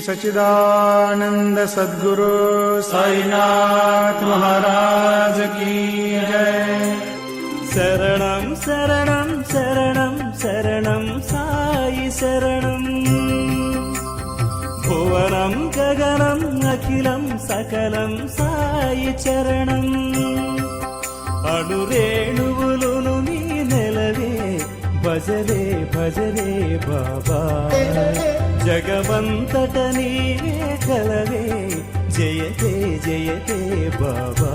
सच्चिदानंद सद्गुरु साईनाथ महाराज की जय। शरणं शरणं शरणं शरणं साई शरणं। भुवनं गगनं अखिलं सकलं साई चरणं। అణురేణువులును నీ నెలవే భజరే భజరే బాబా। జగమంతట నీవే కలవే జయతే జయతే బాబా।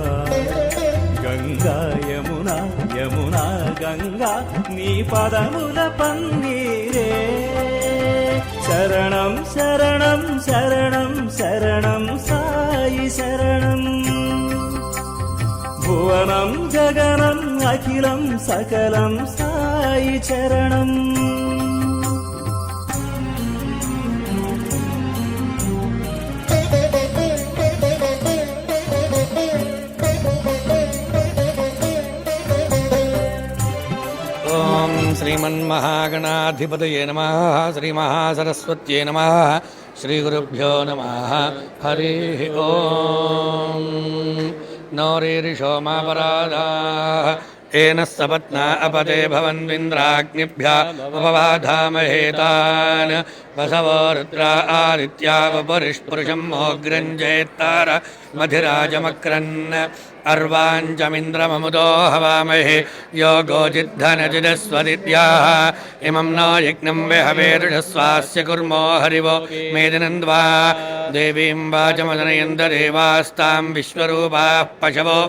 గంగా యమునా యమునా గంగా నీ పదముల పన్నీరే। శరణం శరణం శరణం శరణం సాయి శరణం। భువనం గగనం అఖిలం సకలం సాయి చరణం। ఓం శ్రీమన్మహాగణాధిపతయే నమః। శ్రీమహాసరస్వత్యై నమః। శ్రీగురుభ్యో నమః। హరి ఓం। నౌరీరిషోమాపరాధాః ఏన సపత్నా అపతే భవన్వింద్రాగ్నిభ్యः ఉపవాధామహే తాన్। వసవో రుద్రా ఆదిత్యా వపురిష్పురుషం మోగ్రం జేత్తార మధిరాజమక్రన్। అర్వాంచమింద్రమముదో హవామహే యోగోజిద్ధనజిదస్వదిత్యాః। ఇమం నో యజ్ఞం విహవేరుషస్వాస్య కుర్మో హరివో మేదినంద్వా। దేవీం వాచమదనయంత దేవాస్తాం విశ్వరూపాః పశవో।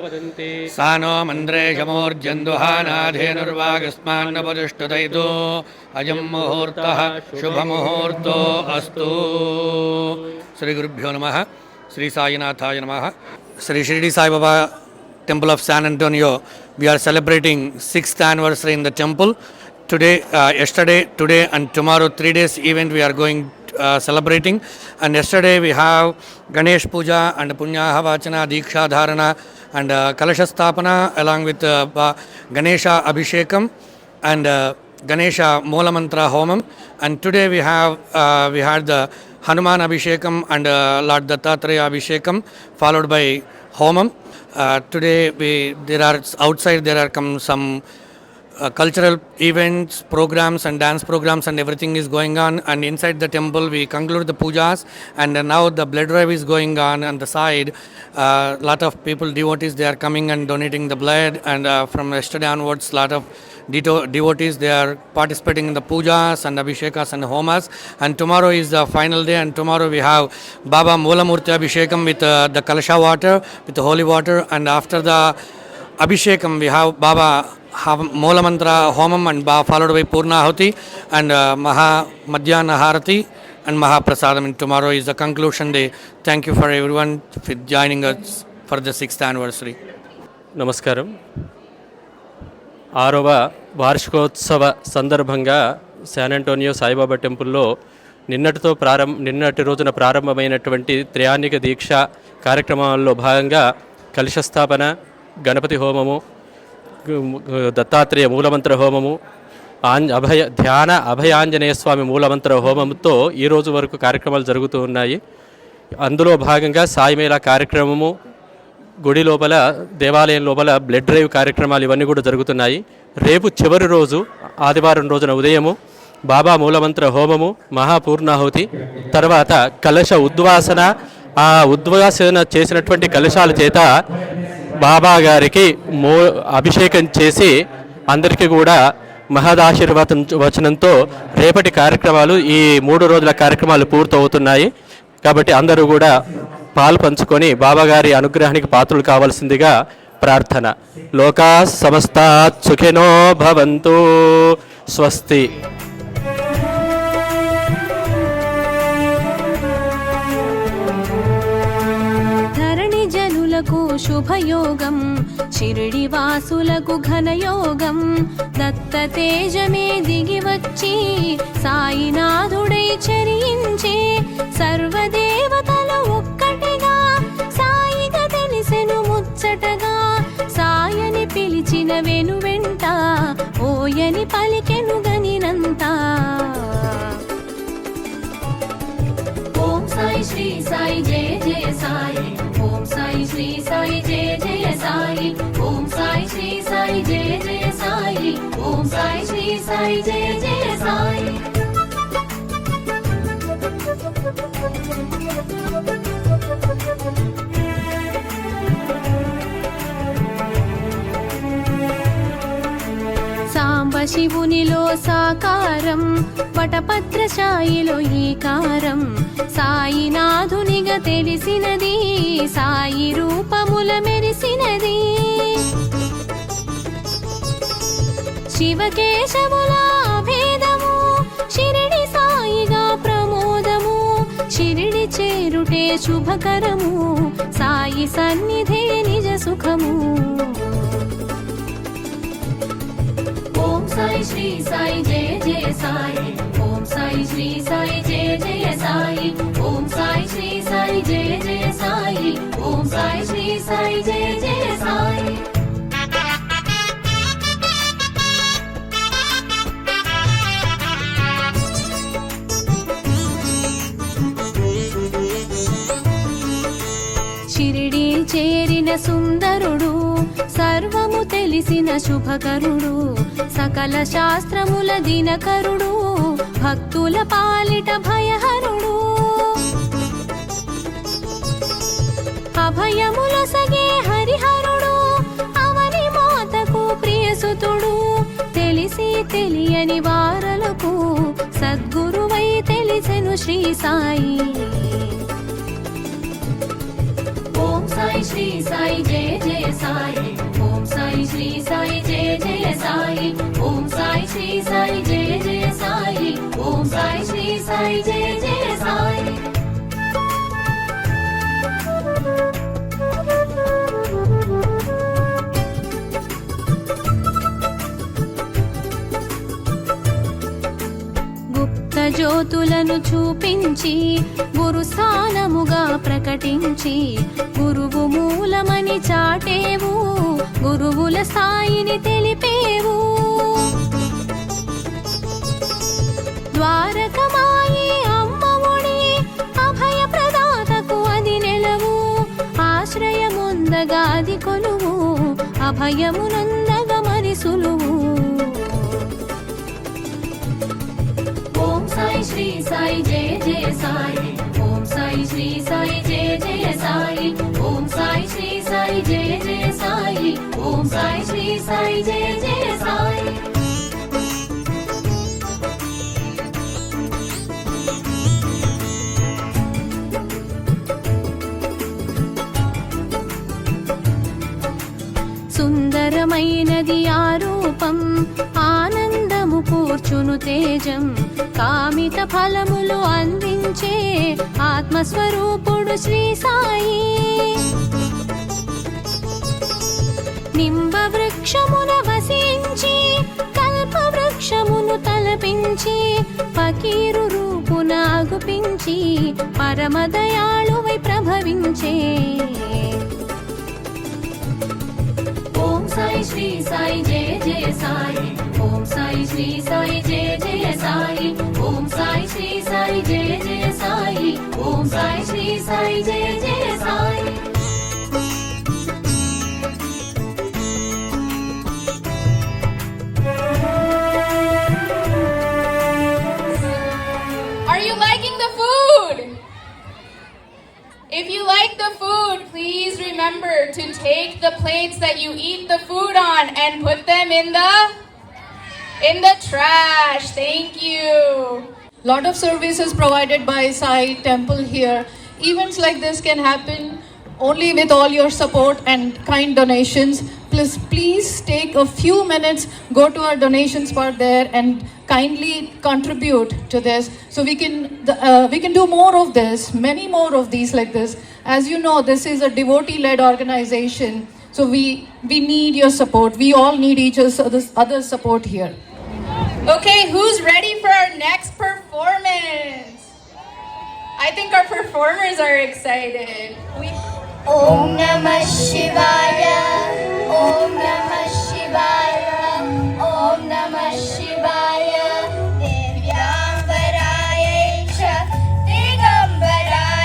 సానో మంద్రేషమూర్జందుహానాధేనుర్వాగస్మాన్నపతిష్ఠుతైతో। అజం ముహూర్తః శుభముహూర్తో అస్తు। శ్రీ గురుభ్యో నమః। శ్రీ సాయినాథాయ నమః। Sri Shirdi Sai Baba Temple of San Antonio, we are celebrating 6th anniversary in the temple. Today, yesterday, today and tomorrow 3 days event we are going celebrating. And yesterday we have Ganesh Puja and Punyaha Vachana, Diksha Dharana and Kalasha Sthapana along with Ganesha Abhishekam and Ganesha Moola Mantra Homam. And today we had the Hanuman Abhishekam and Lord Dattatreya Abhishekam followed by Homam. Today there are outside there are some cultural events, programs and dance programs and everything is going on, and inside the temple we conclude the pujas and now the blood drive is going on the side. Lot of people, devotees, they are coming and donating the blood, and from yesterday onwards lot of devotees they are participating in the pujas and abhishekas and homas. And tomorrow is the final day, and tomorrow we have Baba Moolamurti Abhishekam with the Kalasha water, with the holy water, and after the Abhishekam we have Baba Moola Mantra Homam and followed by Purnahuti and Maha Madhyana Harati and Mahaprasadam. And tomorrow is the conclusion day. Thank you for everyone for joining us for the 6th anniversary. నమస్కారం. 6వ వార్షికోత్సవ సందర్భంగా San Antonio Saibaba టెంపుల్లో నిన్నటి రోజున ప్రారంభమైనటువంటి త్రయాణిక దీక్ష కార్యక్రమాల్లో భాగంగా కలశస్థాపన, గణపతి హోమము, దత్తాత్రేయ మూలమంత్ర హోమము, అభయాంజనేయ స్వామి మూలమంత్ర హోమంతో ఈరోజు వరకు కార్యక్రమాలు జరుగుతూ ఉన్నాయి. అందులో భాగంగా సాయిమేళా కార్యక్రమము, గుడి లోపల దేవాలయం లోపల బ్లడ్ డ్రైవ్ కార్యక్రమాలు ఇవన్నీ కూడా జరుగుతున్నాయి. రేపు చివరి రోజు ఆదివారం రోజున ఉదయము బాబా మూలమంత్ర హోమము, మహాపూర్ణాహుతి, తర్వాత కలశ ఉద్వాసన. ఆ ఉద్వాసన చేసినటువంటి కలశాల చేత బాబా గారికి అభిషేకం చేసి అందరికీ కూడా మహదాశీర్వాదం వచనంతో రేపటి కార్యక్రమాలు, ఈ 3 రోజుల కార్యక్రమాలు పూర్తవుతున్నాయి. కాబట్టి అందరూ కూడా పాలు పంచుకొని బాబాగారి అనుగ్రహానికి పాత్రలు కావాల్సిందిగా ప్రార్థన. లోకా సమస్తా సుఖినో భవంతు. స్వస్తి. శుభయోగం షిరిడి వాసులకు ఘనయోగం. దత్త తేజమే దిగి వచ్చి సాయినాథుడై చరించే సర్వదేవతలు ఒక్కటిగా సాయిగా తెలిసెను ముచ్చటగా. సాయని పిలిచిన వెనువెంట ఓయని పలికెను గనినంతా. ఓం సాయి శ్రీ సాయి జయ జయ సాయి ఓం సాయి శ్రీ సాయి జయ జయ సాయి ఓం సాయి శ్రీ సాయి జయ జయ సాయి ఓం సాయి శ్రీ సాయి జయ జయ సాయి. శివునిలో సాకారం వటపత్రశాయిలో ఈకారం సాయినాథునిగా తెలిసినది సాయి రూపముల మెరిసినది శివకేశవుల భేదము షిరిడి సాయిగా ప్రమోదము షిరిడి చేరుటే శుభకరము సాయి సన్నిధే నిజ సుఖము. ఓం సాయి శ్రీ సాయి జయ జయ సాయి ఓం సాయి శ్రీ సాయి జయ జయ సాయి ఓం సాయి శ్రీ సాయి జయ జయ సాయి ఓం సాయి శ్రీ సాయి జయ జయ సాయి. షిరిడి చేరిన సుందరుడు సర్వము తెలిసిన శుభకరుడు సకల శాస్త్రముల దినకరుడు భక్తుల పాలిట భయహరుడు అభయముల సగే హరిహరుడు అవని మాతకు ప్రియసుతుడు తెలిసి తెలియని వారలకు సద్గురువై తెలిసెను శ్రీ సాయి. ఓం సాయి శ్రీ సాయి జయ జయ సాయి ఓం సాయి శ్రీ సాయి జయ జయ సాయి ఓం సాయి శ్రీ సాయి జయ జయ సాయి ఓం సాయి శ్రీ సాయి జయ జయ సాయి. గుప్త జ్యోతులను చూపించి గురు స్థానముగా ప్రకటించి గురువు మూలమని చాటేవు గురువుల స్థాయిని తెలిపేవు ద్వారకమాయి అమ్మఒడి అభయ ప్రదాతకు అది నెలవు ఆశ్రయముందగా అది కొలువు అభయమునందగా మరి సులువు. ఓం సాయి శ్రీ సాయి జయ జయ సాయి ఓం సాయి శ్రీ సాయి జయ జయ సాయి ఓం సాయి శ్రీ సాయి జయ జయ సాయి ఓం సాయి శ్రీ సాయి జయ జయ సాయి. సుందరమైనది ఆ రూపం ఆనందము కూర్చును తేజం కామిత ఫలములు అందించే ఆత్మస్వరూపుడు శ్రీ సాయి. నింబ వృక్షమున వసించి కల్ప వృక్షమును తలపించి ఫకీరు రూపున అగుపించి పరమదయాళువై ప్రభవించే. ఓం సాయి శ్రీ సాయి జయ జయ సాయి ఓం సాయి శ్రీ సాయి జయ జయ సాయి ఓం సాయి శ్రీ సాయి జయ జయ సాయి ఓం సాయి శ్రీ సాయి జయ జయ Sai. Are you liking the food? If you like the food, please remember to take the plates that you eat the food on and put them in the trash. Thank you. Lot of services provided by Sai Temple here. Events like this can happen only with all your support and kind donations. Please take a few minutes, go to our donations part there and kindly contribute to this so we can do more of this, many more of these like this. As you know, this is a devotee-led organization, so we need your support. We all need each other's support here. Okay, who's ready for our next performance? I think our performers are excited. Om Namah Shivaya, Om Namah Shivaya, Om Namah Shivaya, Divyambaraya Digambaraya.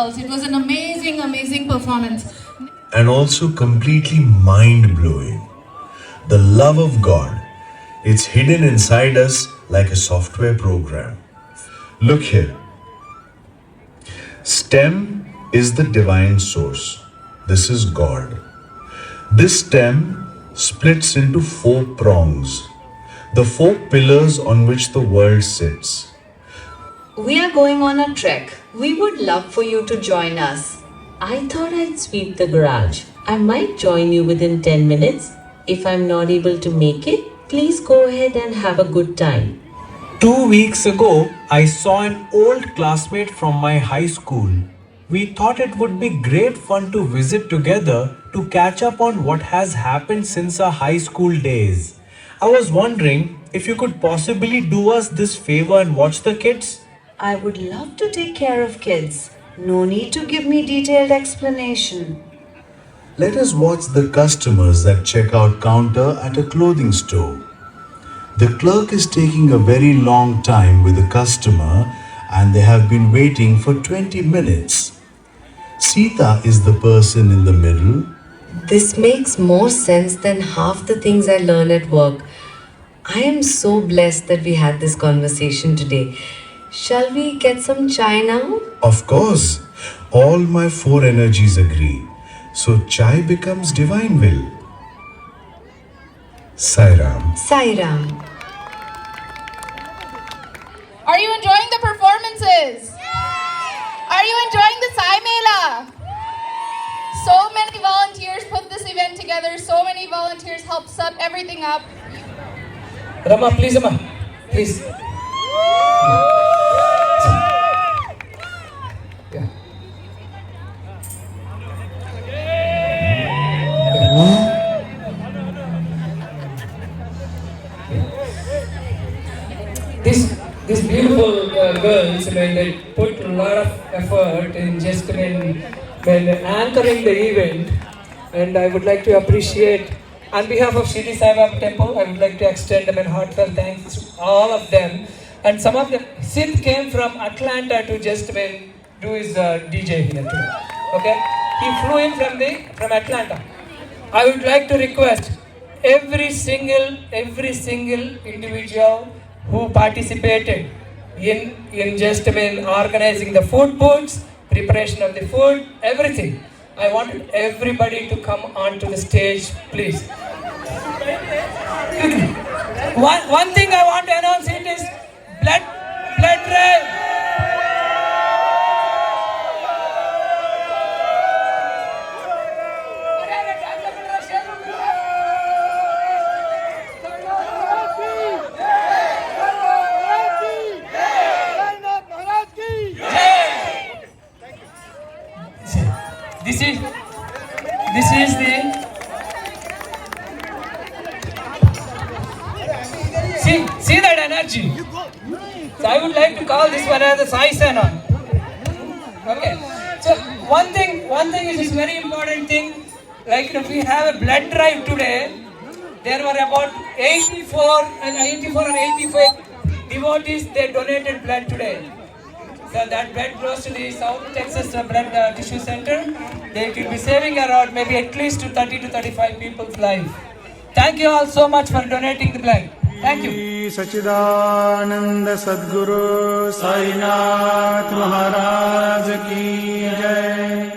girls. It was an amazing, amazing performance. And also completely mind-blowing. The love of God, it's hidden inside us like a software program. Look here. STEM is the divine source. This is God. This stem splits into 4 prongs, the 4 pillars on which the world sits. We are going on a trek. We would love for you to join us. I thought I'd sweep the garage. I might join you within 10 minutes. If I'm not able to make it, please go ahead and have a good time. 2 weeks ago, I saw an old classmate from my high school. We thought it would be great fun to visit together to catch up on what has happened since our high school days. I was wondering if you could possibly do us this favor and watch the kids? I would love to take care of kids. No need to give me detailed explanation. Let us watch the customers at checkout counter at a clothing store. The clerk is taking a very long time with the customer and they have been waiting for 20 minutes. Sita is the person in the middle. This makes more sense than half the things I learn at work. I am so blessed that we had this conversation today. Shall we get some chai now? Of course, all my 4 energies agree. So chai becomes divine will. Sai Ram. Sai Ram. Are you enjoying the performances? Are you enjoying the Sai Mela? So many volunteers put this event together. So many volunteers helped set everything up. Rama, please, Rama. Please. Yeah. These beautiful girls, they put a lot of effort in just when anchoring the event, and I would like to appreciate, on behalf of Shirdi Sai Baba Temple, I would like to extend them a heartfelt thanks to all of them. And some of them, Sid came from Atlanta to just do his DJ here today. Okay, he flew in from Atlanta. I would like to request every single individual who participated in just organizing the food booths, preparation of the food, everything. I want everybody to come onto the stage, please. One thing I want to announce it is blood drive. This is the see that energy. So I would like to call this one as the Sai Sana. Okay. So one thing is very important thing. Like we have a blood drive today. There were about 84 and 85 devotees. They donated blood today. So that blood goes to the South Texas Blood Tissue Center. They could be saving around maybe at least 30 to 35 people's life. Thank you all so much for donating the blood. Thank you. सच्चिदानंद सद्गुरु साईनाथ महाराज की जय।